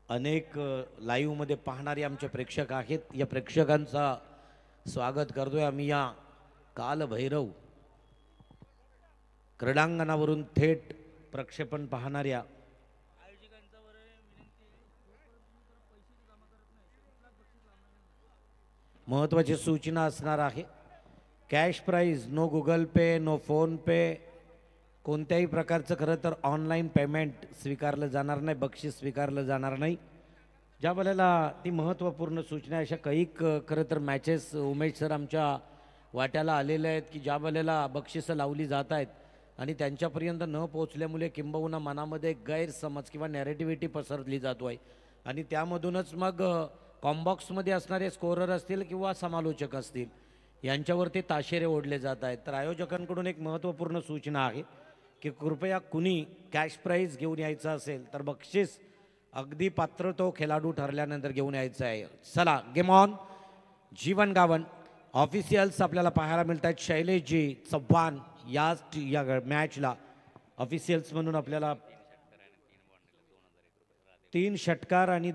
अनेक लाईव्ह मध्ये पाहणारे आमचे प्रेक्षक आहेत. या प्रेक्षकांचा स्वागत करतोय आम्ही या कालभैरव क्रीडांगणावरून थेट प्रक्षेपण पाहणाऱ्या महत्त्वाची सूचना असणार आहे. कॅश प्राइज, नो गुगल पे, नो फोन पे, कोणत्याही प्रकारचं खरं तर ऑनलाईन पेमेंट स्वीकारलं जाणार नाही, बक्षीस स्वीकारलं जाणार नाही. ज्या वेळेला ती महत्त्वपूर्ण सूचना अशा काही खरं तर मॅचेस उमेश सर आमच्या वाट्याला आलेले आहेत की ज्या वेळेला बक्षिसं लावली जात आहेत आणि त्यांच्यापर्यंत न पोहोचल्यामुळे किंबहुना मनामध्ये गैरसमज किंवा नॅरेटिव्हिटी पसरली जातो आहे आणि त्यामधूनच मग कॉम्बॉक्समध्ये असणारे स्कोरर असतील किंवा समालोचक असतील यांच्यावरती ताशेरे ओढले जात आहेत. तर आयोजकांकडून एक महत्त्वपूर्ण सूचना आहे की कृपया कुणी कॅश प्राईज घेऊन यायचं असेल तर बक्षीस अगदी पात्र तो खेळाडू ठरल्यानंतर घेऊन यायचं आहे. चला गेम ऑन. जीवन गावन ऑफिशियल्स आपल्याला पाहायला मिळत आहेत. शैलेशजी चव्हाण या मॅचला ऑफिशियल्स म्हणून आपल्याला 3 षटकार आणि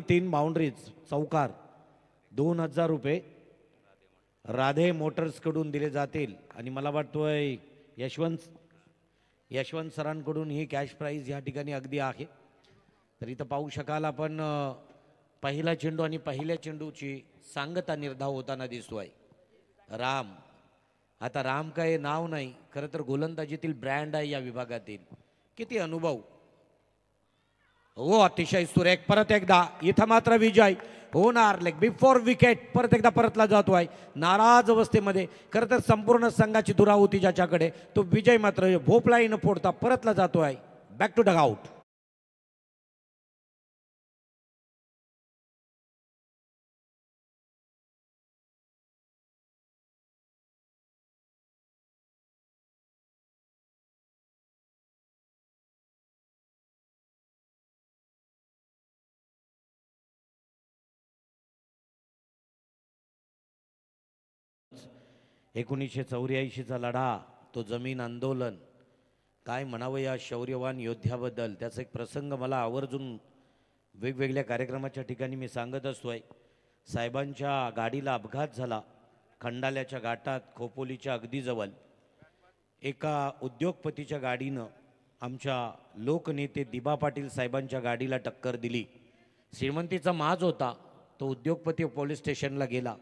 3 बाउंड्रीज चौकार 2000 रुपये राधे मोटर्सकडून दिले जातील आणि मला वाटतोय यशवंत सरांकडून ही कॅश प्राईज या ठिकाणी अगदी आहे. तर इथं पाहू शकाल आपण पहिला चेंडू आणि पहिल्या चेंडूची सांगता निर्धाव होताना दिसतोय. राम, आता राम काय नाव नाही, खरं तर गोलंदाजीतील ब्रँड आहे या विभागातील. किती अनुभव हो, अतिशय सुरेख. परत एकदा इथं मात्र विजय होणार. लेग बिफोर विकेट परत एकदा परतला जातोय नाराज अवस्थेमध्ये. खरं तर संपूर्ण संघाची धुरा होती ज्याच्याकडे, तो विजय मात्र भोपळाही न फोडता परतला जातोय बॅक टू डगआउट. चा लढा, तो जमीन आंदोलन, काय म्हणावं या शौर्यवान योद्ध्याबद्दल. त्याचा एक प्रसंग मला आवर्जून वेगवेगळ्या कार्यक्रमाच्या ठिकाणी मी सांगत असतोय. साहेबांच्या गाडीला अपघात झाला खंडाल्याच्या घाटात खोपोलीच्या अगदी जवळ. एका उद्योगपतीच्या गाडीनं आमच्या लोकनेते दिबा पाटील साहेबांच्या गाडीला टक्कर दिली. श्रीमंतीचा माज होता तो. उद्योगपती पोलीस स्टेशनला गेला,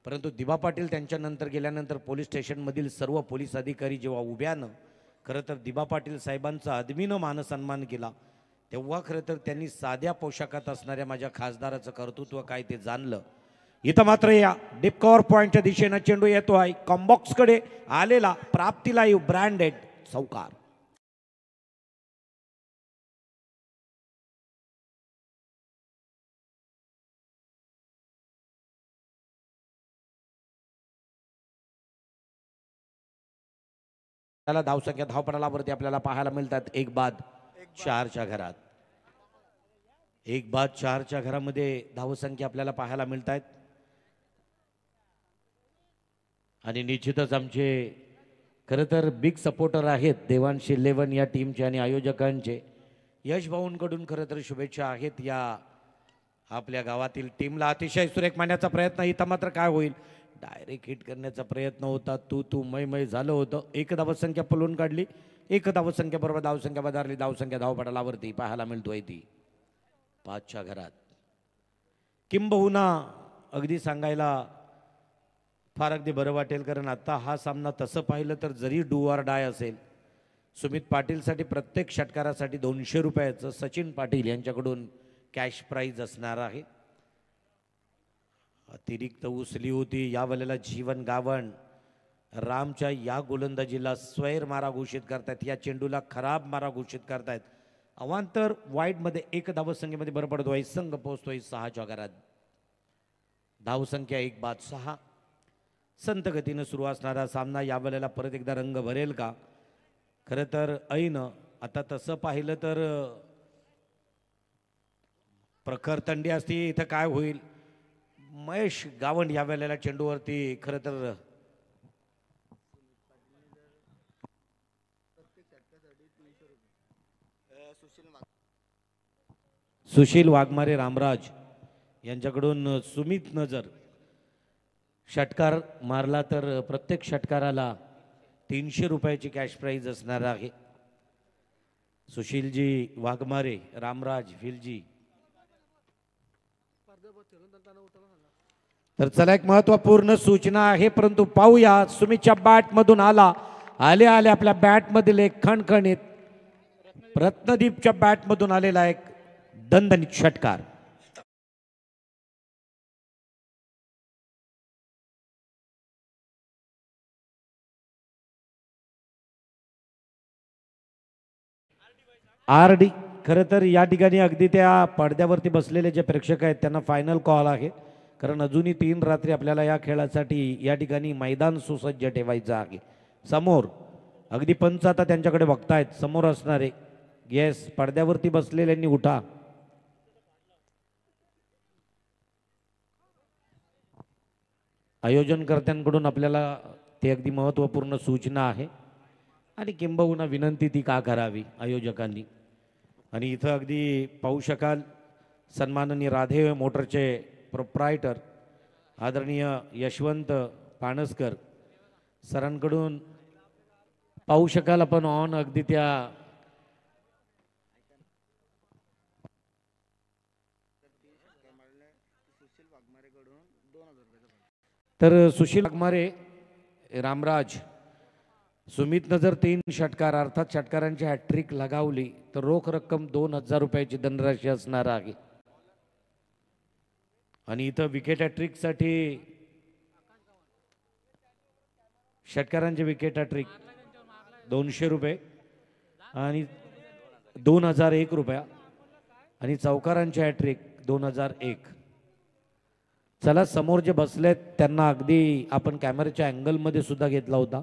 परंतु दिबा पाटील त्यांच्यानंतर गेल्यानंतर पोलीस स्टेशनमधील सर्व पोलीस अधिकारी जेव्हा उभ्यानं खरं तर दिबा पाटील साहेबांचा आदमीनं मानसन्मान केला, तेव्हा खरं तर त्यांनी साध्या पोशाखात असणाऱ्या माझ्या खासदाराचं कर्तृत्व काय ते जाणलं. इथं मात्र या डीप कव्हर पॉईंटच्या दिशेनं चेंडू येतो आहे कॉम्बॉक्सकडे आलेला प्राप्तीला ब्रँडेड चौकार. त्याला धावसंख्या धावपडालावरती आपल्याला पाहायला मिळतात 1 बाद 4च्या घरात. 1 बाद 4च्या घरामध्ये धावसंख्या आपल्याला पाहायला मिळत आहेत. आणि निश्चितच आमचे खरं तर बिग सपोर्टर आहेत देवांश 11 या टीमचे आणि आयोजकांचे. यश भाऊंकडून खरं तर शुभेच्छा आहेत या आपल्या गावातील टीमला. अतिशय सुरेख मांडण्याचा प्रयत्न. इथं मात्र काय होईल, डायरेक्ट हिट करण्याचा प्रयत्न होता. तू मय झालं होतं. 1 धावसंख्या पलून काढली. 1 धावसंख्या बरोबर धावसंख्या बदलली. धावसंख्या धावपडालावरती पाहायला मिळतोय ती 5च्या घरात. किंबहुना अगदी सांगायला फार अगदी बरं वाटेल, कारण आता हा सामना तसं पाहिलं तर जरी डू ऑर डाय असेल, सुमित पाटीलसाठी प्रत्येक षटकारासाठी 200 रुपयाचं सचिन पाटील यांच्याकडून कॅश प्राईज असणार आहे. अतिरिक्त उसली होती या वेळेला जीवन गावण रामच्या या गोलंदाजीला स्वैर मारा घोषित करतायत. या चेंडूला खराब मारा घोषित करतायत. अवांतर वाईडमध्ये 1 धावसंख्येमध्ये बरं पडतोय. संघ पोहोचतोय 6च्या घरात. धावसंख्या 1 बाद 6. संत गतीनं सुरू असणारा सामना या वेळेला परत एकदा रंग भरेल का? खरं तर ऐन आता तसं पाहिलं तर प्रखर थंडी असती. इथं काय होईल, महेश गावंड या वेळेला चेंडूवरती खरं तर सुशील वाघमारे रामराज यांच्याकडून सुमित नजर षटकार मारला तर प्रत्येक षटकाराला 300 रुपयाची कॅश प्राइज असणार आहे. सुशीलजी वाघमारे रामराज फिलजी. तर चला एक महत्वपूर्ण सूचना आहे, परंतु पाहूया सुमितच्या बॅट मधून आले आपल्या बॅट मधील एक खणखणीत रत्नदीपच्या बॅट मधून आलेला एक दणदणीत षटकार. RD खरं तर या ठिकाणी अगदी त्या पडद्यावरती बसलेले जे प्रेक्षक आहेत त्यांना फायनल कॉल आहे, कारण अजूनही 3 रात्री आपल्याला या खेळासाठी या ठिकाणी मैदान सुसज्ज ठेवायचं आहे. समोर अगदी पंच आता त्यांच्याकडे बघतायत, समोर असणारे येस पडद्यावरती बसलेल्यांनी उठा. आयोजनकर्त्यांकडून आपल्याला ते अगदी महत्त्वपूर्ण सूचना आहे आणि किंबहुना विनंती ती का करावी आयोजकांनी. आणि इथं अगदी पाहू शकाल सन्माननीय राधे मोटरचे प्रोप्रायटर आदरणीय यशवंत पाणसकर सरांकडून पाहू शकाल आपण ऑन अगदी त्या तर सुशील वाघमारे रामराज सुमित नजर 3 षटकार अर्थात षटकारांची हॅट्रिक लगावली तर रोख रक्कम 2000 रुपयाची धनराशी असणार आहे. आणि इथं विकेट हॅट्रिक साठी षटकारांचे विकेट हॅट्रिक 200 रुपये आणि 2001 रुपया आणि चौकारांचे हॅट्रिक 2001. चला समोर जे बसलेत त्यांना अगदी आपण कॅमेऱ्याच्या अँगलमध्ये सुद्धा घेतला होता.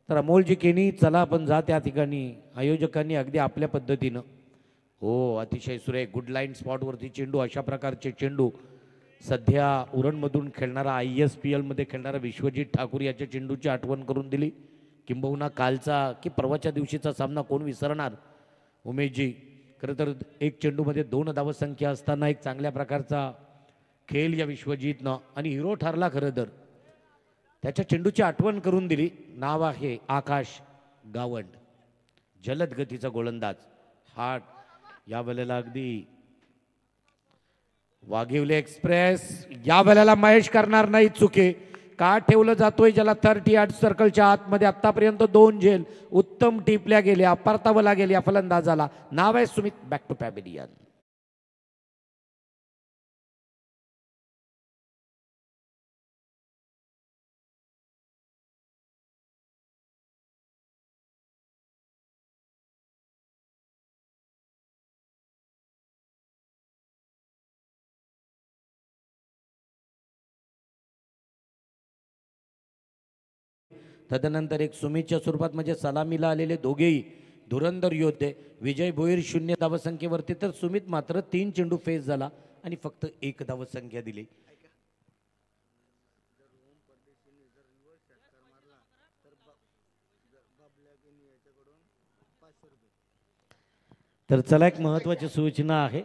तर अमोलजी केनी चला आपण जा त्या ठिकाणी. आयोजकांनी अगदी आपल्या पद्धतीनं हो अतिशय सुरेख गुड लाईन स्पॉटवरती चेंडू, अशा प्रकारचे चेंडू सध्या उरणमधून खेळणारा ISPL मध्ये खेळणारा विश्वजित ठाकूर याच्या चेंडूची आठवण करून दिली. किंबहुना कालचा की परवाच्या दिवशीचा सामना कोण विसरणार उमेशजी. खरं तर एक चेंडूमध्ये 2 धावसंख्या असताना एक चांगल्या प्रकारचा खेळ या विश्वजितनं आणि हिरो ठरला. खरं तर त्याच्या चेंडूची आठवण करून दिली. नाव आहे आकाश गावंड, जलद गतीचा गोलंदाज. हार्ट या वेळेला अगदी वाघिवले एक्सप्रेस या वेळेला महेश करणार नाही चुके. का ठेवलं जातोय ज्याला 38 सर्कलच्या आतमध्ये आतापर्यंत 2 झेल उत्तम टिपल्या गेल्या, परतावला गेल्या फलंदाजाला. नाव आहे सुमित. Back to pavilion. तदनंतर एक सुमितच्या स्वरूपात म्हणजे सलामीला आलेले दोघेही धुरंधर योद्धे. विजय भोईर 0 धावसंख्येवरती तर सुमित मात्र 3 चेंडू फेस झाला आणि फक्त 1 धावसंख्या दिली. तर चला एक महत्त्वाची सूचना आहे,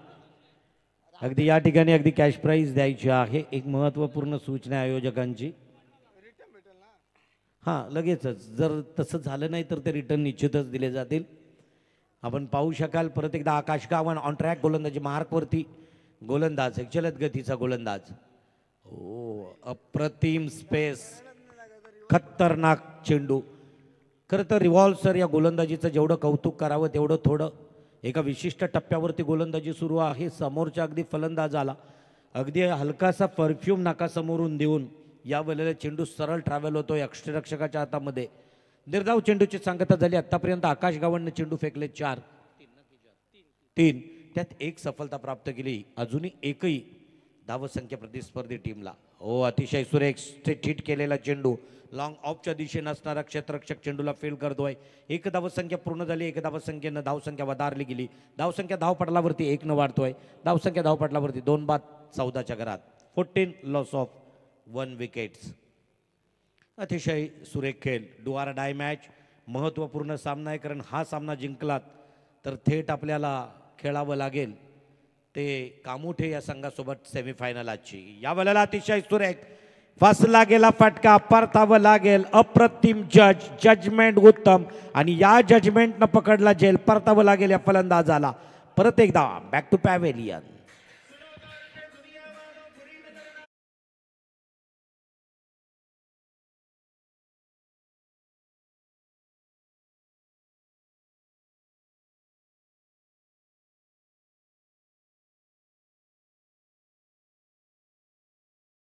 अगदी या ठिकाणी अगदी कॅश प्राइज द्यायची आहे. एक महत्त्वपूर्ण सूचना आयोजकांची. हां लगेचच जर तसं झालं नाही तर ते रिटर्न निश्चितच दिले जातील. आपण पाहू शकाल परत एकदा आकाश गावंड ऑन ट्रॅक गोलंदाजी मार्कवरती गोलंदाज एक जलद गतीचा गोलंदाज. हो अप्रतिम स्पेस, खतरनाक चेंडू. खरं तर रिव्हॉल्व सर या गोलंदाजीचं जेवढं कौतुक करावं तेवढं थोडं. एका विशिष्ट टप्प्यावरती गोलंदाजी सुरू आहे. समोरच्या अगदी फलंदाजाला अगदी हलकासा परफ्यूम नाकासमोरून देऊन या वेळेला चेंडू सरळ ट्रॅव्हल होतोय यष्टिरक्षकाच्या हातामध्ये. निर्धाव चेंडूची सांगता झाली. आतापर्यंत आकाश गावंडने चेंडू फेकले 4, 3 त्यात 1 सफलता प्राप्त केली. अजूनही एकही धावसंख्या प्रतिस्पर्धी टीमला. हो अतिशय सुरेख हिट केलेला चेंडू लॉंग ऑफच्या दिशेने असणारा क्षेत्ररक्षक चेंडूला फेल करतोय. 1 धावसंख्या पूर्ण झाली. 1 धावसंख्येनं धावसंख्या वधारली गेली. धावसंख्या धावपटलावरती 1 वाढतोय. धावसंख्या धावपटलावरती 2 बाद 14च्या घरात. 14 लॉस ऑफ 1 विकेट्स. अतिशय सुरेख खेळ. Do or die match. महत्त्वपूर्ण सामना आहे, कारण हा सामना जिंकलात तर थेट आपल्याला खेळावं लागेल ते कामुठे या संघासोबत सेमीफायनल आजची. या वेळेला अतिशय सुरेख फसला गेला फटका, परतावं लागेल. अप्रतिम जजमेंट उत्तम, आणि या जजमेंटनं पकडला जेल, परतावं लागेल या फलंदाजाला. परत एकदा बॅक टू पॅव्हेलियन.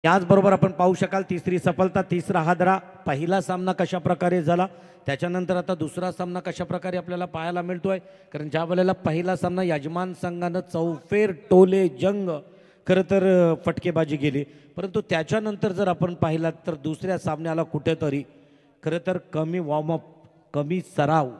याचबरोबर आपण पाहू शकाल तिसरी सफलता, तिसरा हादरा. पहिला सामना कशा प्रकारे झाला, त्याच्यानंतर आता दुसरा सामना कशा प्रकारे आपल्याला पाहायला मिळतोय. कारण ज्या वेळेला पहिला सामना यजमान संघानं चौफेर टोले जंग खरं तर फटकेबाजी केली, परंतु त्याच्यानंतर जर आपण पाहिलात तर दुसऱ्या सामन्याला कुठेतरी खरं तर कमी वॉर्मअप, कमी सराव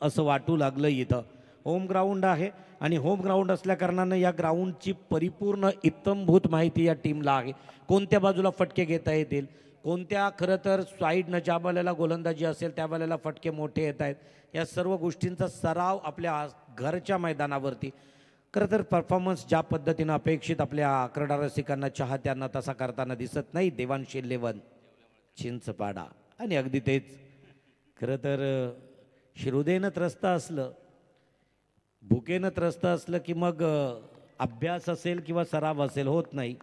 असं वाटू लागलं. इथं होम ग्राउंड आहे आणि होम ग्राउंड असल्या कारणानं या ग्राउंडची परिपूर्ण इत्तमभूत माहिती या टीमला आहे. कोणत्या बाजूला फटके घेता येतील, कोणत्या खरं तर साईडनं ज्या वेळेला गोलंदाजी असेल त्या वेळेला फटके मोठे येत आहेत, या सर्व गोष्टींचा सराव आपल्या घरच्या मैदानावरती खरं तर परफॉर्मन्स ज्या पद्धतीनं अपेक्षित आपल्या क्रीडा रसिकांना, चाहत्यांना तसा करताना दिसत नाही. देवांश इलेव्हन चिंचपाडा, आणि अगदी तेच खरं तर हृदयनं त्रस्त असलं, भुकेनं त्रस्त असलं की मग अभ्यास असेल किंवा सराव असेल होत नाही.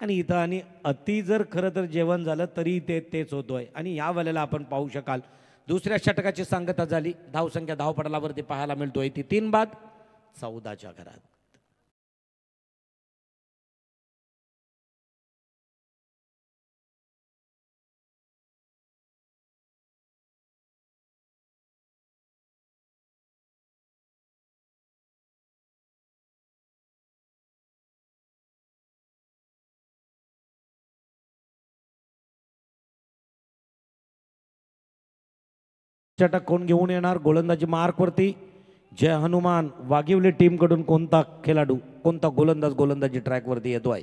आणि इथं आणि अति जर खरं तर जेवण झालं तरी तेच होतोय. आणि या वेळेला आपण पाहू शकाल दुसऱ्या षटकाची सांगता झाली. धावसंख्या धावपटलावरती पाहायला मिळतोय ती 3 बाद 14च्या घरात. षटक कोण घेऊन येणार गोलंदाजी मार्कवरती? जय हनुमान वाघिवली टीमकडून कोणता खेळाडू, कोणता गोलंदाज गोलंदाजी ट्रॅकवरती येतोय.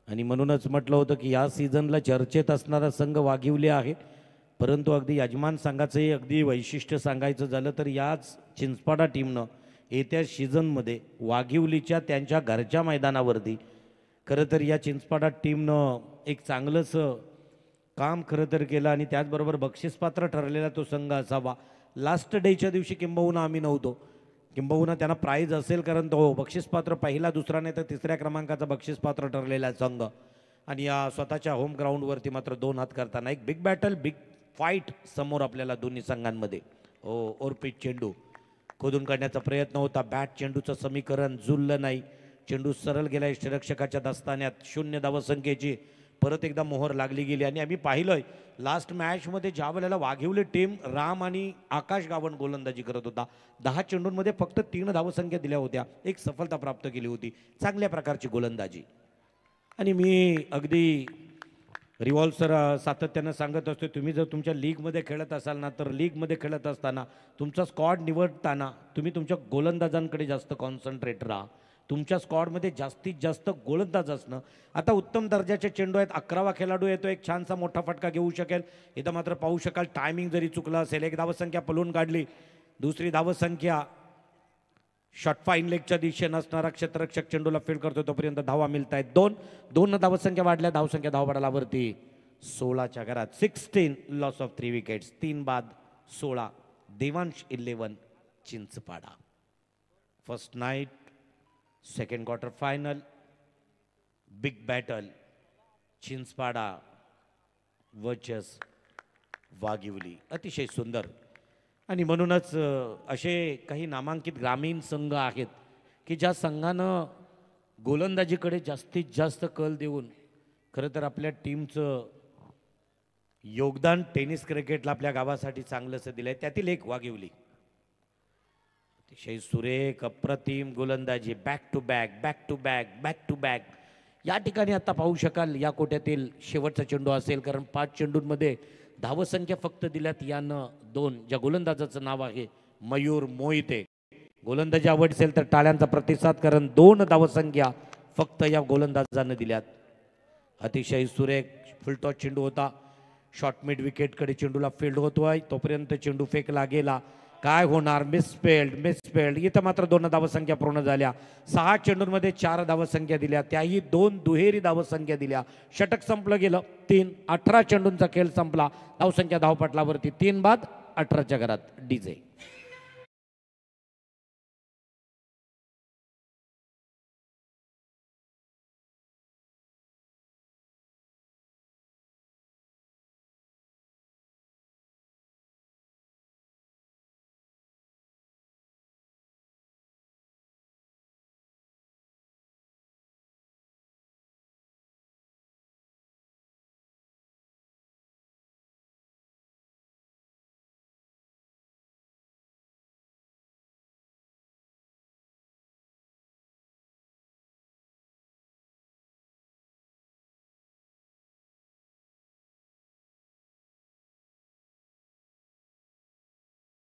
आणि म्हणूनच म्हटलं होतं की या सीझनला चर्चेत असणारा संघ वाघिवली आहे. परंतु अगदी यजमान संघाचंही अगदी वैशिष्ट्य सांगायचं झालं तर याच चिंचपाडा टीमनं येत्या सीझनमध्ये वाघिवलीच्या त्यांच्या घरच्या मैदानावरती खरं तर या चिंचपाडा टीमनं एक चांगलंच काम खरं तर केलं. आणि त्याचबरोबर बक्षीसपात्र ठरलेला तो संघ असावा. लास्ट डेच्या दिवशी किंबहुना आम्ही नव्हतो, किंबहुना त्यांना प्राईज असेल, कारण तो बक्षीसपात्र पहिला, दुसरा नाही तर तिसऱ्या क्रमांकाचा बक्षीसपात्र ठरलेला संघ. आणि या स्वतःच्या होम ग्राउंडवरती मात्र 2 हात करताना एक बिग बॅटल, बिग फाईट समोर आपल्याला दोन्ही संघांमध्ये. ओरपीट चेंडू खोदून काढण्याचा प्रयत्न होता, बॅट चेंडूचं समीकरण जुळलं नाही, चेंडू सरळ गेला यष्टिरक्षकाच्या दस्तान्यात. 0 धावसंख्येची परत एकदा मोहर लागली गेली. आणि आम्ही पाहिलंय लास्ट मॅचमध्ये ज्या वेळेला वाघिवली टीम राम आणि आकाश गावण गोलंदाजी करत होता, 10 चेंडूंमध्ये फक्त 3 धावसंख्या दिल्या होत्या, एक सफलता प्राप्त केली होती. चांगल्या प्रकारची गोलंदाजी. आणि मी अगदी रिव्हॉल्व सर सातत्यानं सांगत असतो, तुम्ही जर तुमच्या लीगमध्ये खेळत असाल ना, तर लीगमध्ये खेळत असताना तुमचा स्क्वॉड निवडताना तुम्ही तुमच्या गोलंदाजांकडे जास्त कॉन्सन्ट्रेट राहा. तुमच्या स्क्वॉडमध्ये जास्तीत जास्त गोलंदाज असणं. आता उत्तम दर्जाचे चेंडू आहेत, 11वा खेळाडू येतो, एक छानसा मोठा फटका घेऊ शकेल. इथं मात्र पाहू शकाल टायमिंग जरी चुकलं असेल, एक धावसंख्या पलून काढली, दुसरी धावसंख्या शॉर्ट फाईन लेगच्या दिशेनं असणारा क्षेत्ररक्षक चेंडूला फील्ड करतो, तोपर्यंत धावा मिळत आहेत 2 धावसंख्या वाढल्या. धावसंख्या धावपडालावरती 16च्या घरात. 16 लॉस ऑफ 3 विकेट्स, 3 बाद 16. Devansh 11 Chinchpada. First night, second quarter final, big battle Chinchpada versus Waghivali. अतिशय सुंदर. आणि म्हणूनच असे काही नामांकित ग्रामीण संघ आहेत की ज्या संघानं गोलंदाजीकडे जास्तीत जास्त कल देऊन खरं तर आपल्या टीमचं योगदान टेनिस क्रिकेटला आपल्या गावासाठी चांगलंसं दिलं आहे. त्यातील एक वाघिवली. अतिशय सुरेख अप्रतिम गोलंदाजी, back to back, back to back, back to back. या ठिकाणी आता पाहू शकाल या कोट्यातील शेवटचा चेंडू असेल, कारण 5 चेंडूंमध्ये धावसंख्या फक्त दिल्यात यानं 2. ज्या गोलंदाजाचं नाव आहे मयूर मोहिते. गोलंदाजी आवडसेल तर टाळ्यांचा प्रतिसाद, कारण 2 धावसंख्या फक्त या गोलंदाजानं दिल्यात. अतिशय सुरेख फुलटॉस चेंडू होता. शॉर्ट मिड विकेटकडे चेंडूला फील्ड होतोय, तोपर्यंत चेंडू फेकला गेला. काय होणार? मिसफेल्ड. इथं मात्र 2 धावसंख्या पूर्ण झाल्या. 6 चेंडूंमध्ये 4 धावसंख्या दिल्या, त्याही 2 दुहेरी धावसंख्या दिल्या. षटक संपलं गेलं. 18 चेंडूंचा खेळ संपला. धावसंख्या धावपटलावरती 3 बाद 18च्या घरात डीजे.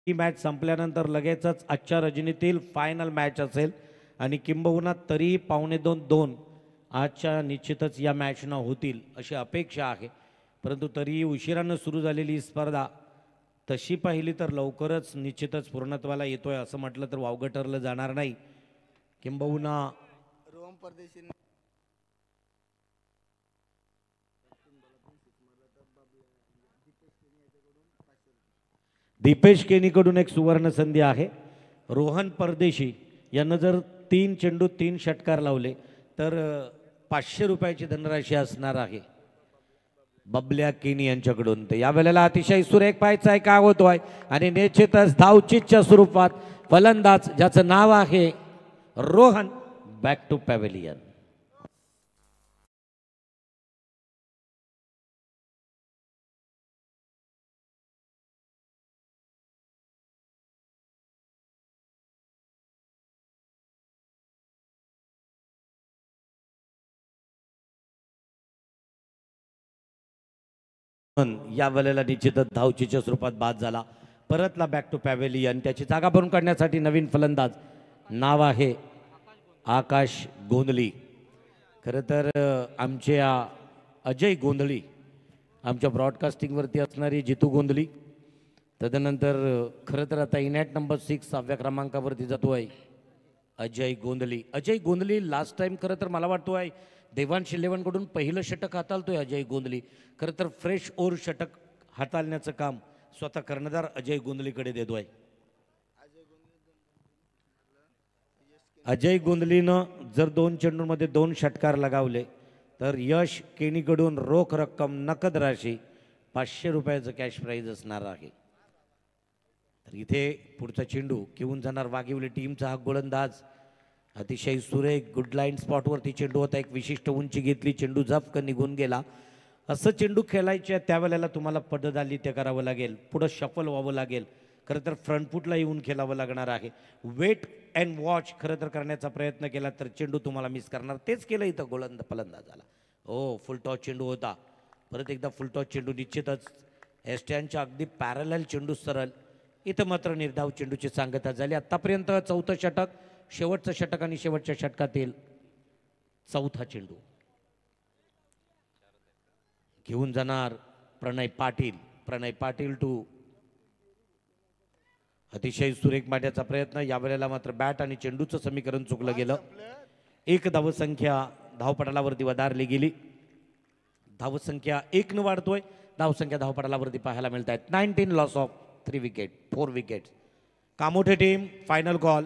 ही मॅच संपल्यानंतर लगेचच आजच्या रजनीतील फायनल मॅच असेल आणि किंबहुना तरी 1:45-2 आजच्या निश्चितच या मॅचनं होतील अशी अपेक्षा आहे. परंतु तरीही उशिरानं सुरू झालेली स्पर्धा तशी पाहिली तर लवकरच निश्चितच पूर्णत्वाला येतोय असं म्हटलं तर वावगं ठरलं जाणार नाही. किंबहुना रोहन परदेशी दीपेश केनीकडून एक सुवर्ण संधी आहे. रोहन परदेशी यांना जर 3 चेंडू 3 षटकार लावले तर 500 रुपयाची धनराशी असणार आहे बबल्या केनी यांच्याकडून. तर यावेळेला अतिशय सुरेख पाहायचं आहे काय होतोय आणि निश्चितच धावचीच्या स्वरूपात फलंदाज ज्याचं नाव आहे रोहन बॅक टू पॅव्हेलियन. या वेळेला निश्चितच धावचीच्या स्वरूपात बाद झाला. परतला बॅक टू पॅव्हेलियन. त्याची जागा भरून काढण्यासाठी नवीन फलंदाज नाव आहे आकाश गोंधळी. खरं तर आमच्या अजय गोंधळी आमच्या ब्रॉडकास्टिंगवरती असणारी जितू गोंधळी. तदनंतर खरं तर आता इनॅट नंबर 6 6व्या क्रमांकावरती जातो आहे अजय गोंधळी. अजय गोंधळी लास्ट टाइम खरं तर मला वाटतो आहे देवांश 11 कडून पहिलं षटक हाताळतोय अजय गोंधळी. खरं तर फ्रेश ओव्हर षटक हाताळण्याचं काम स्वतः कर्णधार अजय गोंधळीकडे देतोय. अजय गोंधळीनं जर 2 चेंडूंमध्ये 2 षटकार लगावले तर यश केनीकडून रोख रक्कम नकद राशी 500 रुपयाचं कॅश प्राईज असणार आहे. तर इथे पुढचा चेंडू घेऊन जाणार वाघिवली टीमचा हा गोलंदाज. अतिशय सुरेख गुड लाईन स्पॉटवरती चेंडू होता. एक विशिष्ट उंची घेतली, चेंडू झपकन निघून गेला. असं चेंडू खेळायचे त्यावेळेला तुम्हाला पद्धत ते करावं लागेल, पुढं शफल व्हावं लागेल. खरं तर फ्रंट फूटला येऊन खेळावं लागणार आहे. वेट अँड वॉच खरं तर करण्याचा प्रयत्न केला तर चेंडू तुम्हाला मिस करणार. तेच केलं इथं फलंदाजाला. हो, फुल टॉस चेंडू होता. परत एकदा फुल टॉस चेंडू निश्चितच एस्टॅनच्या अगदी पॅरलल चेंडू सरळ. इथं मात्र निर्धाव चेंडूची सांगता झाली. आत्तापर्यंत 4थं षटक, शेवटचं षटक आणि शेवटच्या षटकातील 4था चेंडू घेऊन जाणार प्रणय पाटील टू. अतिशय सुरेख मारण्याचा प्रयत्न. यावेळेला मात्र बॅट आणि चेंडूचं समीकरण चुकलं गेलं. 1 धावसंख्या धावपटलावरती वधारली गेली. धावसंख्या 1 न वाढतोय. धावसंख्या धावपटलावरती पाहायला मिळत आहेत 19 loss of 3 wicket 4 wicket. Kamothe team final call.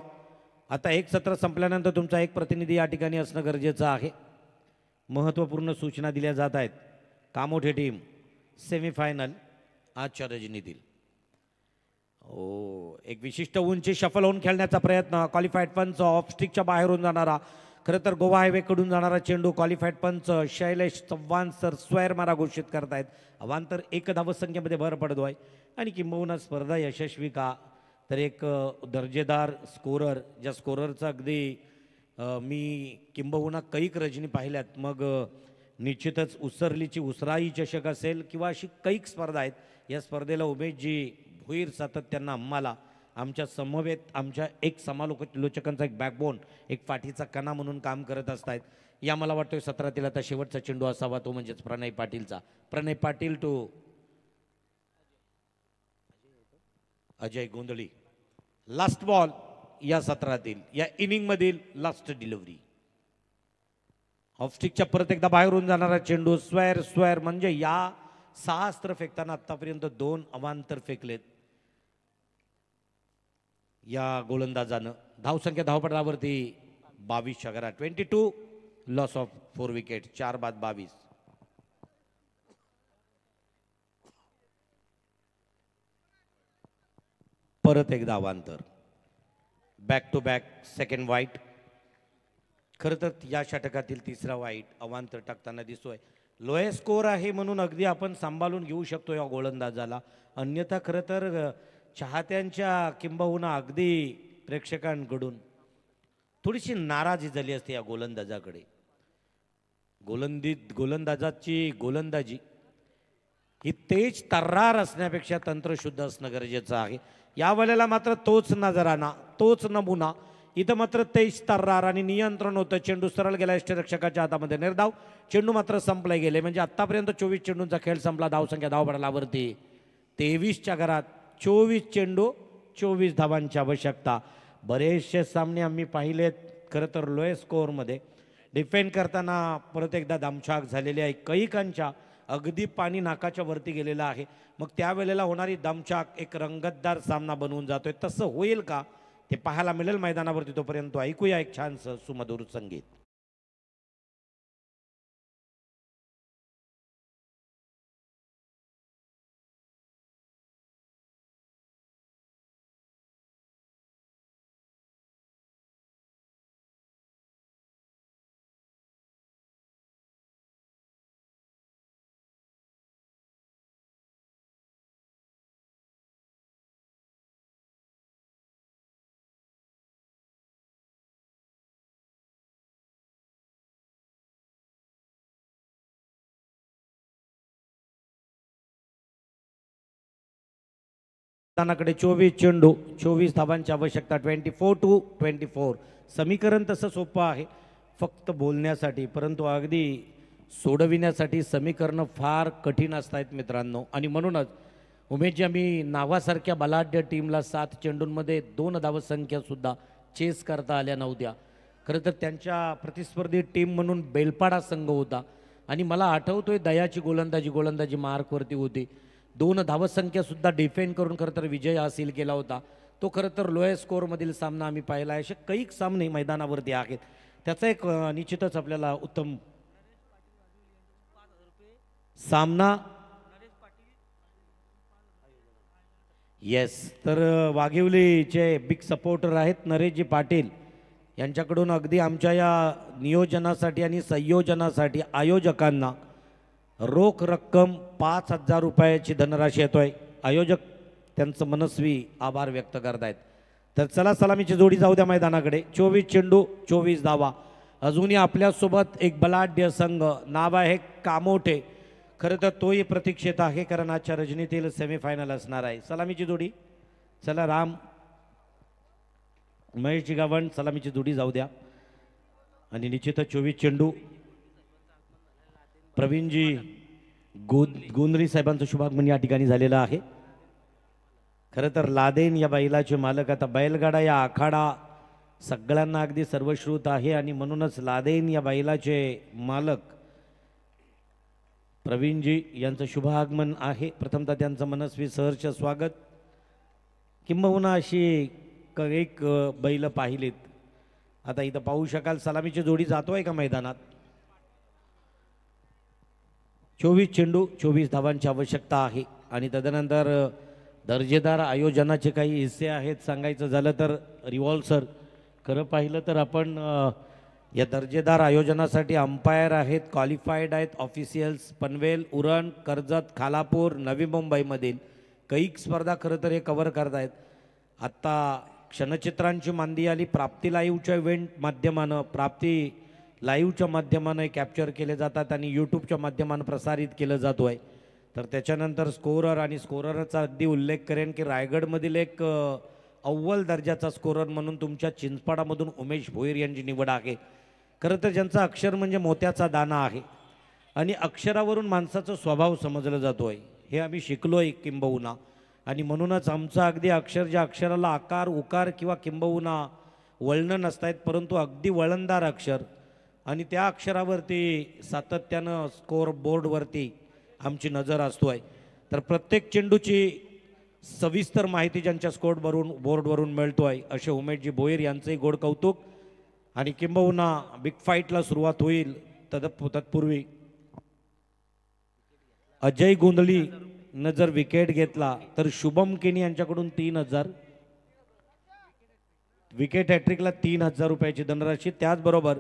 आता एक सत्र संपल्यानंतर तुमचा एक प्रतिनिधी या ठिकाणी असणं गरजेचं आहे. महत्त्वपूर्ण सूचना दिल्या जात आहेत. कामोठे टीम सेमीफायनल आजच्या रजनीतील. एक विशिष्ट उंची शफल होऊन खेळण्याचा प्रयत्न. क्वालिफाईड पंच ऑफस्टिकच्या बाहेरून जाणारा, खरं तर गोवा हायवेकडून जाणारा चेंडू क्वालिफाईड पंच शैलेश चव्हाण सर स्क्वेअर मारा घोषित करतायत. अवांतर 1 धावसंख्येमध्ये भर पडतोय आणि किंबहुना स्पर्धा यशस्वी का तर एक दर्जेदार स्कोरर, ज्या स्कोररचा अगदी मी किंबहुना कैक रजनी पाहिल्यात. मग निश्चितच उसरलीची उसराई चषक असेल किंवा अशी कैक स्पर्धा आहेत. या स्पर्धेला उमेशजी भुईर सातत्यानं आम्हाला आमच्या समवेत आमच्या एक समालोचकांचा एक बॅकबोन, एक पाठीचा कणा म्हणून काम करत असतात. या मला वाटतं सत्रातील आता शेवटचा चेंडू असावा, तो म्हणजेच प्रणय पाटीलचा. Pranay Patil to Ajay Gondhali. Last ball या सत्रातील या इनिंगमधील लास्ट डिलिव्हरी. ऑफस्टिकच्या परत एकदा बाहेरून जाणारा चेंडू स्क्वेअर स्क्वेअर म्हणजे या 6 अस्त्र फेकताना आतापर्यंत 2 अवांतर फेकलेत या गोलंदाजानं. धावसंख्या धावपटावरती 22 घरात 22. Loss of 4 wicket. 4 बाद 22. परत एकदा अवांतर. बॅक टू बॅक सेकंड वाईट. खरं तर या षटकातील तिसरा वाईट अवांतर टाकताना दिसतोय. लोएस्ट स्कोर आहे म्हणून अगदी आपण सांभाळून घेऊ शकतो या गोलंदाजाला. अन्यथा खरं तर चाहत्यांच्या किंबहुना अगदी प्रेक्षकांकडून थोडीशी नाराजी झाली असते या गोलंदाजाकडे. गोलंदाजाची गोलंदाजी ही तेज तर्रार असण्यापेक्षा तंत्रशुद्ध असणं गरजेचं आहे. या वेळेला मात्र तोच नजराना तोच नमुना. इथं मात्र तेज तर्रार आणि नियंत्रण होतं. चेंडू सरळ गेला यष्टीरक्षकाच्या हातामध्ये. निर्धाव. चेंडू मात्र संपले गेले. म्हणजे आत्तापर्यंत 24 चेंडूंचा खेळ संपला. धावसंख्या धावपटालावरती 23च्या घरात. 24 चेंडू 24 धावांची आवश्यकता. बरेचसे सामने आम्ही पाहिलेत खरं तर लोएस्ट स्कोअरमध्ये. डिफेंड करताना परत एकदा दमछाक झालेली आहे. कैकांच्या अगदी पाणी नाकाच्या वरती गेलेलं आहे. मग त्यावेळेला होणारी दमछाक एक रंगतदार सामना बनवून जातोय. तसं होईल का ते पाहायला मिळेल मैदानावरती. तोपर्यंत ऐकूया एक छानसं सुमधुर संगीत. मैदानाकडे 24 चेंडू 24 धावांची आवश्यकता. 24-24. समीकरण तसं सोपं आहे फक्त बोलण्यासाठी, परंतु अगदी सोडविण्यासाठी समीकरणं फार कठीण असतात मित्रांनो. आणि म्हणूनच उमेशजी आम्ही नावासारख्या बलाढ्य टीमला 7 चेंडूंमध्ये 2 धावसंख्यासुद्धा चेस करता आल्या नव्हत्या. खरं तर त्यांच्या प्रतिस्पर्धी टीम म्हणून बेलपाडा संघ होता आणि मला आठवतोय दयाची गोलंदाजी मार्कवरती होती. 2 धावसंख्यासुद्धा डिफेंड करून खरं तर विजय हासिल केला होता. तो खरं तर लोएस्ट स्कोअरमधील सामना आम्ही पाहिला आहे. असे कैक सामने मैदानावरती आहेत. त्याचा एक निश्चितच आपल्याला उत्तम सामना. येस, तर वाघिवलीचे बिग सपोर्टर आहेत नरेशजी पाटील. यांच्याकडून अगदी आमच्या या नियोजनासाठी आणि संयोजनासाठी आयोजकांना रोख रक्कम 5,000 रुपयाची धनराशी येतोय. आयोजक त्यांचं मनस्वी आभार व्यक्त करतायत. तर चला सलामीची जोडी जाऊ द्या मैदानाकडे. 24 चेंडू 24 धावा. अजूनही आपल्यासोबत एक बलाढ्य संघ नाव आहे कामोठे. खरं तर तोही प्रतीक्षेत आहे कारण आजच्या रजनीतील सेमीफायनल असणार आहे. सलामीची जोडी. चला राम महेशजी गावण सलामीची जोडी जाऊ द्या. आणि निश्चितच 24 चेंडू. प्रवीणजी गोंधळी साहेबांचं शुभागमन या ठिकाणी झालेलं आहे. खरं तर लादेन या बैलाचे मालक. आता बैलगाडा या आखाडा सगळ्यांना अगदी सर्वश्रुत आहे आणि म्हणूनच लादेन या बैलाचे मालक प्रवीणजी यांचं शुभागमन आहे. प्रथमतः त्यांचं मनस्वी सहर्ष स्वागत. किंबहुना अशी एक बैल पाहिलीत आता इथं पाहू शकाल. सलामीची जोडी जातोय का मैदानात. 24 चेंडू 24 धावांची आवश्यकता आहे. आणि तदनंतर दर्जेदार आयोजनाचे काही हिस्से आहेत. सांगायचं झालं तर रिव्हॉल्सर. खरं पाहिलं तर आपण या दर्जेदार आयोजनासाठी अंपायर आहेत, क्वालिफाईड आहेत ऑफिशियल्स. पनवेल, उरण, कर्जत, खालापूर, नवी मुंबईमधील कैक स्पर्धा खरं तर हे कव्हर करतायत. आत्ता क्षणचित्रांची मांदी आली. प्राप्ती लाईव्हच्या इव्हेंट माध्यमानं प्राप्ती लाईव्हच्या माध्यमानं कॅप्चर केले जातात आणि यूट्यूबच्या माध्यमानं प्रसारित केलं जातो आहे. तर त्याच्यानंतर स्कोरर आणि स्कोररचा अगदी उल्लेख करेन की रायगडमधील एक अव्वल दर्जाचा स्कोरर म्हणून तुमच्या चिंचपाडामधून उमेश भोईर यांची निवड आहे. खरं तर ज्यांचा अक्षर म्हणजे मोत्याचा दाना आहे आणि अक्षरावरून माणसाचा स्वभाव समजला जातो आहे हे आम्ही शिकलो आहे किंबहुना. आणि म्हणूनच आमचं अगदी अक्षर ज्या अक्षराला आकार उकार किंवा किंबहुना वळणं नसतायत, परंतु अगदी वळणदार अक्षर आणि त्या अक्षरावरती सातत्यानं स्कोअर बोर्डवरती आमची नजर असतोय. तर प्रत्येक चेंडूची सविस्तर माहिती ज्यांच्या बोर्डवरून मिळतोय असे उमेशजी भोईर यांचंही गोड कौतुक. आणि किंबहुना बिग फाईटला सुरुवात होईल तत्पूर्वी अजय गोंधळी न जर विकेट घेतला तर शुभम केनी यांच्याकडून 3,000 विकेट हॅट्रिकला 3,000 रुपयाची धनराशी. त्याचबरोबर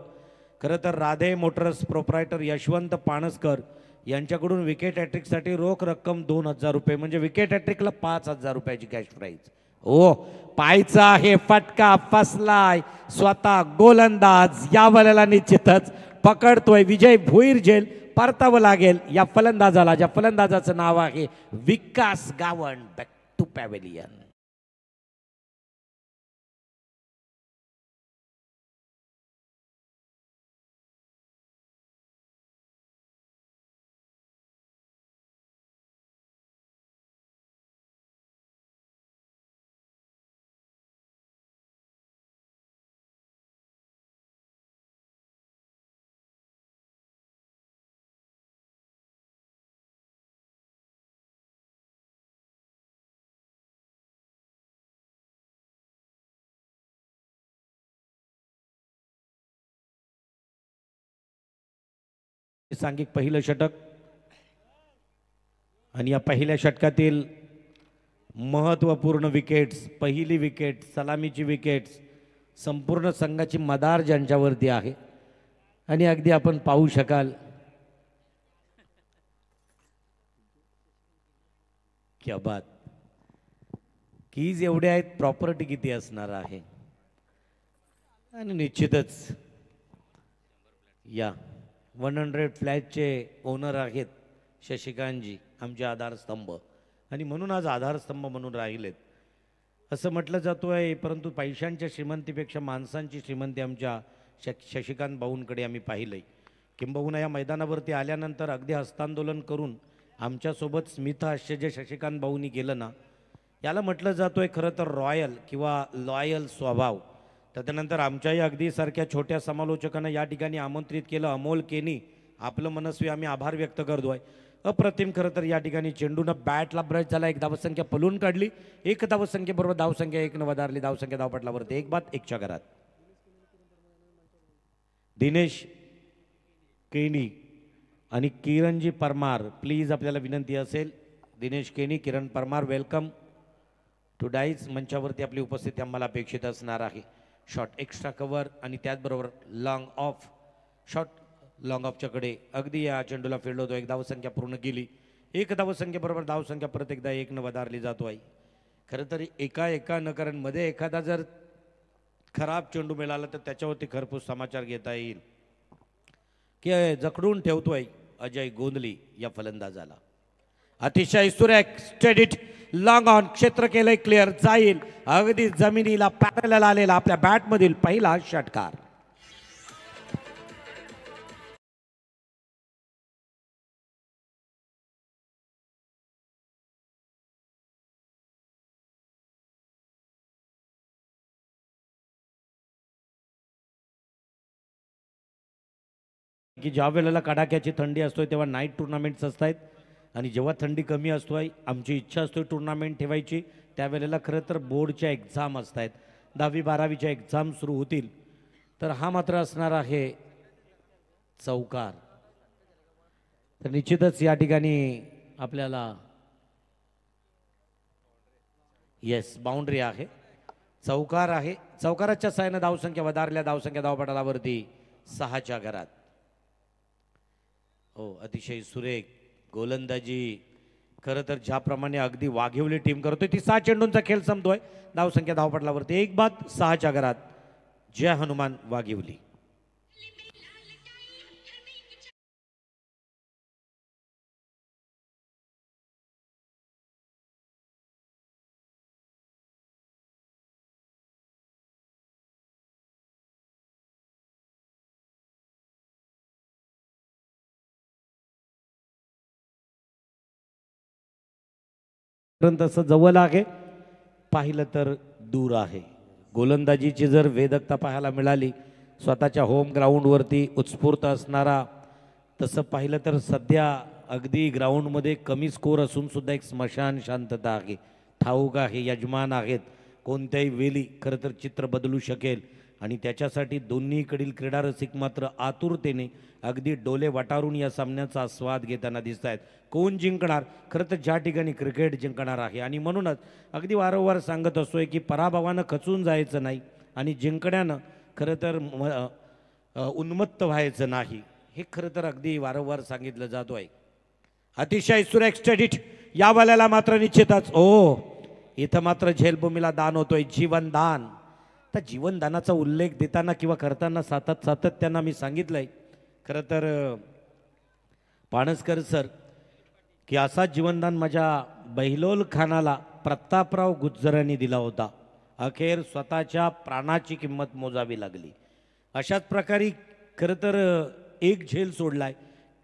खरं तर राधे मोटर्स प्रोप्रायटर यशवंत पाणसकर यांच्याकडून विकेट हॅट्रिकसाठी रोख रक्कम 2,000 रुपये, म्हणजे विकेट हॅट्रिकला 5,000 रुपयाची कॅश प्राईज. ओ पायचा आहे फटका फसलाय, स्वतः गोलंदाज या वेळेला निश्चितच पकडतोय. विजय भोईर झेल परतावं लागेल या फलंदाजाला, ज्या फलंदाजाचं नाव आहे Vikas Gawand. Back to pavilion. सांघिक पहिलं षटक आणि या पहिल्या षटकातील महत्त्वपूर्ण विकेट्स, पहिली विकेट, सलामीची विकेट्स, संपूर्ण संघाची मदार ज्यांच्यावरती आहे. आणि अगदी आपण पाहू शकाल क्या बात, कीज एवढे आहेत, प्रॉपर्टी किती असणार आहे. आणि निश्चितच या 100 फ्लॅटचे ओनर आहेत शशिकांतजी, आमचे आधारस्तंभ, आणि म्हणून आज आधारस्तंभ म्हणून राहिलेत असं म्हटलं जातो आहे. परंतु पैशांच्या श्रीमंतीपेक्षा माणसांची श्रीमंती आमच्या शशिकांत भाऊंकडे आम्ही पाहिलंय. किंबहुना या मैदानावरती आल्यानंतर अगदी हस्तांदोलन करून आमच्यासोबत स्मितहास्य जे शशिकांत भाऊंनी केलं ना, याला म्हटलं जातो आहे खरं तर रॉयल किंवा लॉयल स्वभाव. त्यानंतर आमच्याही अगदी सारख्या छोट्या समालोचकांना या ठिकाणी आमंत्रित केलं. अमोल केनी, आपलं मनस्वी आम्ही आभार व्यक्त करतोय. अप्रतिम खरं तर या ठिकाणी चेंडूनं बॅटला ब्रश झाला, एक धावसंख्या पलून काढली, एक धावसंख्येबरोबर धावसंख्या 1 वधारली. धावसंख्या धावपटलावरती 1 बाद 1च्या घरात. दिनेश केनी आणि किरणजी परमार, प्लीज आपल्याला विनंती असेल, दिनेश केनी, किरण परमार, वेलकम टू डाईज. मंचावरती आपली उपस्थिती आम्हाला अपेक्षित असणार आहे. शॉट एक्स्ट्रा कव्हर आणि त्याचबरोबर लॉंग ऑफ, शॉट लॉंग ऑफच्याकडे अगदी या चेंडूला फील्ड होतो. एक धावसंख्या पूर्ण केली, एक धावसंख्येबरोबर धावसंख्या परत एकदा 1 वधारली जातो आहे. खरं तर एका कारण मध्ये एखादा जर खराब चेंडू मिळाला तर त्याच्यावरती खरपूस समाचार घेता येईल की जखडून ठेवतोय अजय गोंधळी या फलंदाजाला. अतिशय सुरेख स्टेडिट लॉंग ऑन, क्षेत्र केलंय क्लिअर, जाईल अगदी जमिनीला पॅरलल आलेला आपल्या बॅटमधील पहिला षटकार. की ज्या वेळेला कडाक्याची थंडी असतोय तेव्हा नाईट टुर्नामेंट्स असतात, आणि जेव्हा थंडी कमी असतोय आमची इच्छा असते टुर्नामेंट ठेवायची, त्यावेळेला खरं तर बोर्डच्या एक्झाम असतात, 10वी 12वीच्या एक्झाम सुरू होतील. तर हा मात्र असणार आहे चौकार. तर निश्चितच या ठिकाणी आपल्याला येस बाउंड्री आहे, चौकार आहे. चौकाराच्या साहाय्याने धावसंख्या वधारल्या, धावसंख्या धावपटलावरती 6च्या घरात. हो, अतिशय सुरेख गोलंदाजी खरं तर ज्याप्रमाणे अगदी वाघिवली टीम करतोय ती 6 चेंडूंचा खेळ संपतोय. धावसंख्या धावपटलावरती 1 बाद 6च्या घरात. जय हनुमान वाघिवली. तसं जवळ आहे, पाहिलं तर दूर आहे. गोलंदाजीची जर वेदकता पाहायला मिळाली, स्वतःच्या होम ग्राउंडवरती उत्स्फूर्त असणारा, तसं पाहिलं तर सध्या अगदी ग्राउंडमध्ये कमी स्कोर असून सुद्धा एक स्मशान शांतता आहे. ठाऊक आहे यजमान आहेत, कोणत्याही वेळी खरं तर चित्र बदलू शकेल आणि त्याच्यासाठी दोन्हीकडील क्रीडारसिक मात्र आतुरतेने अगदी डोले वाटारून या सामन्याचा आस्वाद घेताना दिसत आहेत. कोण जिंकणार? खरं तर ज्या ठिकाणी क्रिकेट जिंकणार आहे आणि म्हणूनच अगदी वारंवार सांगत असतोय की पराभवानं खचून जायचं नाही आणि जिंकण्यानं खरं तर उन्मत्त व्हायचं नाही. हे खरं तर अगदी वारंवार सांगितलं जातो आहे. अतिशय सुरेख स्टडीट या वाल्याला मात्र निश्चितच इथं मात्र झेलभूमीला दान होतोय, जीवनदान. तर जीवनदानाचा उल्लेख देताना किंवा करताना सातत्यानं मी सांगितलंय खरं तर पाणसकर सर की असा जीवनदान माझ्या बहिलोल खानाला प्रतापराव गुज्जरांनी दिला होता. अखेर स्वतःच्या प्राणाची किंमत मोजावी लागली. अशाच प्रकारे खरं तर एक झेल सोडलाय,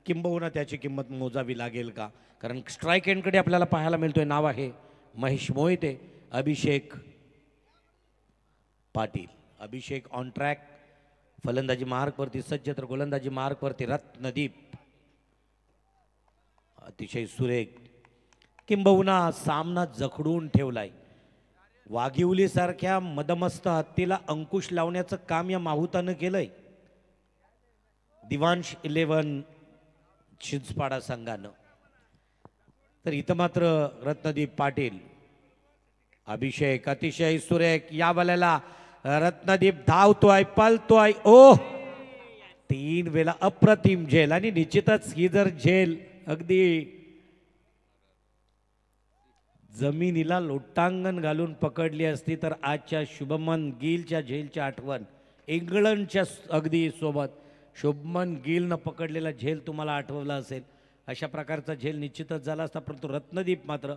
किंबहुना त्याची किंमत मोजावी लागेल का? कारण स्ट्राईक एंडकडे आपल्याला पाहायला मिळतोय, नाव आहे महेश मोहिते, अभिषेक पाटील. अभिषेक ऑन ट्रॅक, फलंदाजी मार्कवरती सज्ज, तर गोलंदाजी मार्कवरती रत्नदीप. अतिशय सुरेख, किंबहुना सामना जखडून ठेवलाय. वाघिवलीसारख्या मदमस्त हत्तीला अंकुश लावण्याचं काम या माहुतानं केलंय दिवांश 11 चिंचपाडा संघानं. तर इथं मात्र रत्नदीप पाटील, अभिषेक अतिशय सुरेख या बल्याला रत्नदीप धावतोय, पलतोय. 3 वेळा अप्रतिम झेल आणि निश्चितच ही जर झेल अगदी जमिनीला लोटांगण घालून पकडली असती तर आजच्या शुभमन गिलच्या झेलच्या आठवण इंग्लंडच्या अगदी सोबत शुभमन गिलनं पकडलेला झेल तुम्हाला आठवला असेल. अशा प्रकारचा झेल निश्चितच झाला असता. परंतु रत्नदीप मात्र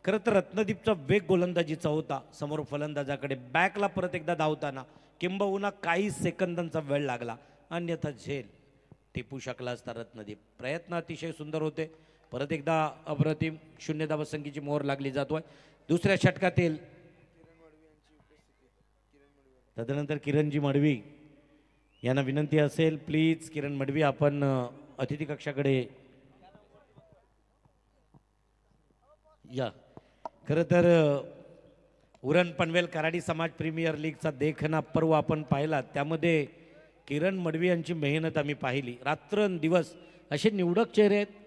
खरं तर रत्नदीपचा वेग गोलंदाजीचा होता. समोर फलंदाजाकडे बॅकला परत एकदा धावताना किंबहुना काही सेकंदांचा वेळ लागला, अन्यथा झेल टिपू शकला असता रत्नदीप. प्रयत्न अतिशय सुंदर होते. परत एकदा अप्रतिम 0 धावसंख्येची मोहर लागली जातोय दुसऱ्या षटकातील. तदनंतर किरणजी मडवी यांना विनंती असेल, प्लीज किरण मडवी आपण अतिथी कक्षाकडे या. खरं तर उरण पनवेल कराडी समाज प्रीमियर लीगचा देखना पर्व आपण पाहिला, त्यामध्ये किरण मडवी यांची मेहनत आम्ही पाहिली. रात्रंदिवस असे निवडक चेहरे आहेत.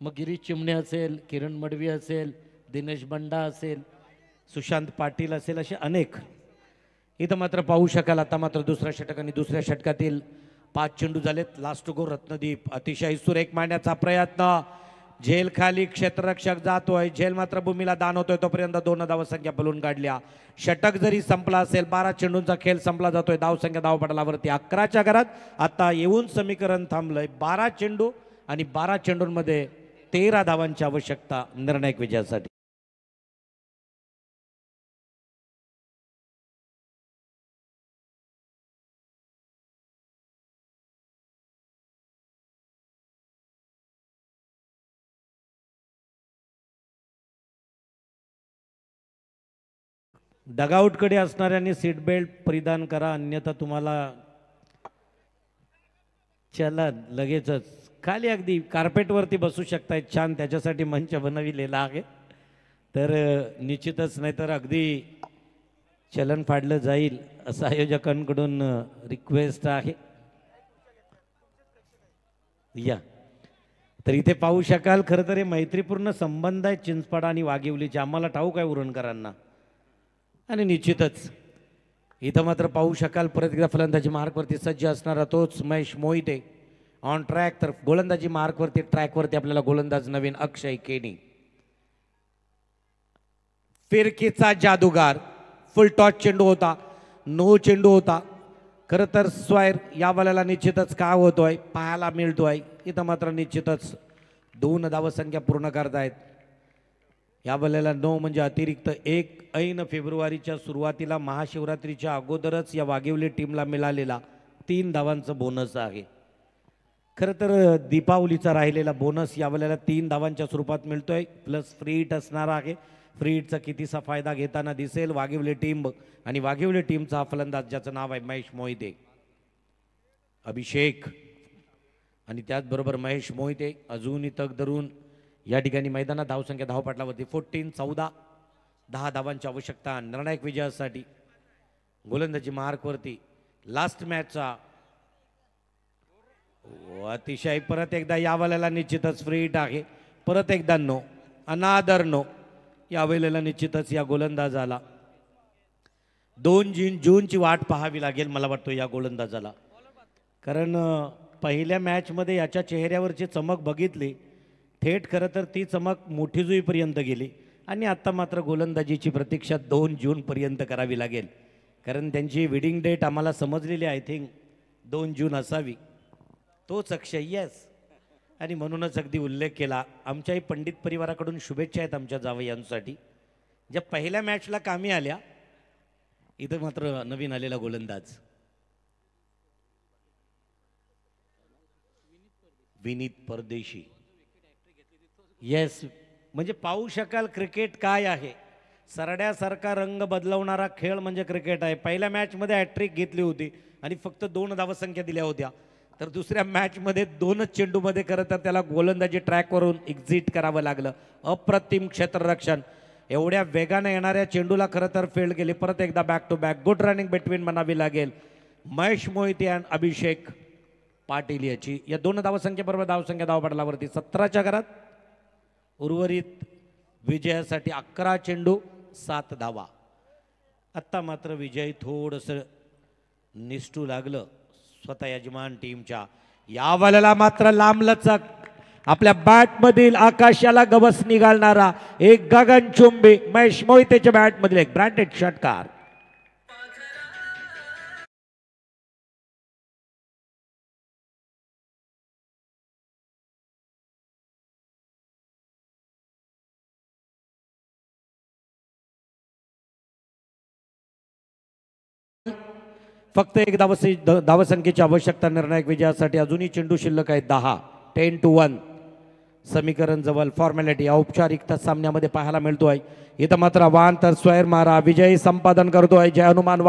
मग गिरीश चिमणे असेल, किरण मडवी असेल, दिनेश बंडा असेल, सुशांत पाटील असेल, असे अनेक. इथं मात्र पाहू शकाल आता मात्र दुसऱ्या षटक आणि दुसऱ्या षटकातील 5 चेंडू झालेत. लास्ट गो रत्नदीप. अतिशय सुरेख मांडण्याचा प्रयत्न, झेल खाली क्षेत्ररक्षक जातोय, झेल मात्र भूमीला दान होतोय. तोपर्यंत 2 धावसंख्या बलून काढल्या. षटक जरी संपला असेल, 12 चेंडूंचा खेळ संपला जातोय. धावसंख्या धावपटलावरती 11च्या घरात. आता येऊन समीकरण थांबलंय. 12 चेंडू आणि 12 चेंडूंमध्ये 13 धावांची आवश्यकता निर्णायक विजयासाठी. डगआउटकडे असणाऱ्यांनी सीट बेल्ट परिधान करा, अन्यथा तुम्हाला चलन लगेचच खाली अगदी कार्पेटवरती बसू शकताय. छान त्याच्यासाठी मंच बनविलेला आहे. तर निश्चितच नाही तर अगदी चलन फाडलं जाईल असं आयोजकांकडून रिक्वेस्ट आहे. या तर इथे पाहू शकाल, खरं तर हे मैत्रीपूर्ण संबंध आहेत चिंचपाडा आणि वाघिवलीचे, आम्हाला ठाऊक आहे उरणकरांना. आणि निश्चितच इथं मात्र पाहू शकाल परत एकदा फलंदाजी मार्कवरती सज्ज असणारा तोच महेश मोहिते ऑन ट्रॅक. तर गोलंदाजी मार्कवरती ट्रॅकवरती आपल्याला गोलंदाज नवीन अक्षय केनी. फिरकीचा जादूगार. फुल टॉच चेंडू होता, नो चेंडू होता. खरं तर स्वायर या बलाला निश्चितच काय होतोय पाहायला मिळतोय. इथं मात्र निश्चितच 2 धावसंख्या पूर्ण करतायत. या बल्याला 9 म्हणजे अतिरिक्त 1. ऐन फेब्रुवारीच्या सुरुवातीला महाशिवरात्रीच्या अगोदरच या वाघिवली टीमला मिळालेला 3 धावांचं बोनस आहे. खरं तर दीपावलीचा राहिलेला बोनस या वेळेला 3 धावांच्या स्वरूपात मिळतोय, प्लस फ्री हिट असणार आहे. फ्री हिटचा कितीसा फायदा घेताना दिसेल वाघिवली टीम आणि वाघिवली टीमचा हा फलंदाज ज्याचं नाव आहे महेश मोहिते. अभिषेक आणि त्याचबरोबर महेश मोहिते अजूनही तग धरून या ठिकाणी मैदानात धावसंख्या धावपटलावरती 14-14, 10 धावांची आवश्यकता निर्णायक विजयासाठी. गोलंदाजी मार्कवरती लास्ट मॅचचा अतिशय परत एकदा यावेळेला निश्चितच फ्री हिट आहे. परत एकदा नो, अनादर नो. यावेळेला निश्चितच या गोलंदाजाला 2 जूनची वाट पाहावी लागेल मला वाटतं या गोलंदाजाला. कारण पहिल्या मॅचमध्ये याच्या चेहऱ्यावरची चमक बघितली, थेट खरं तर ती चमक मोठी जुईपर्यंत गेली आणि आता मात्र गोलंदाजीची प्रतीक्षा 2 जूनपर्यंत करावी लागेल. कारण त्यांची विडिंग डेट आम्हाला समजलेली आय थिंक 2 जून असावी. तोच अक्षय येस. आणि म्हणूनच अगदी उल्लेख केला. आमच्याही पंडित परिवाराकडून शुभेच्छा आहेत आमच्या जावयांसाठी ज्या पहिल्या मॅचला कामी आल्या. इथं मात्र नवीन आलेला गोलंदाज विनीत परदेशी. येस, म्हणजे पाहू शकाल क्रिकेट काय आहे. सरड्यासारखा रंग बदलवणारा खेळ म्हणजे क्रिकेट आहे. पहिल्या मॅचमध्ये हॅट्रिक घेतली होती आणि फक्त 2 धावसंख्या दिल्या होत्या. तर दुसऱ्या मॅचमध्ये 2च चेंडूमध्ये खरं तर त्याला गोलंदाजी ट्रॅकवरून एक्झिट करावं लागलं. अप्रतिम क्षेत्ररक्षण. एवढ्या वेगाने येणाऱ्या चेंडूला खरं तर फेल्ड केली. परत एकदा back to back good running between म्हणावी लागेल. महेश मोहिते आणि अभिषेक पाटील याची या 2 धावसंख्येबरोबर धावसंख्या धावपटलावरती 17च्या घरात. उर्वरित विजयासाठी 11 चेंडू 7 धावा. आत्ता मात्र विजय थोडंसं निष्ठू लागलं स्वतः यजमान टीमच्या. यावेळेला मात्र लांबलचक आपल्या बॅटमधील आकाशाला गवस निघालणारा एक गगनचुंबी महेश मोहितेच्या बॅटमधील एक ब्रँडेड षटकार. फक्त एक धावसंख्येची आवश्यकता निर्णायक विजयासाठी. अजूनही चेंडू शिल्लक आहेत 10. 10-1 समीकरण जवळ. फॉर्मॅलिटी औपचारिकता सामन्यामध्ये पाहायला मिळतोय. इथं मात्र वाहन तर स्वैर मारा विजयी संपादन करतोय जय हनुमान.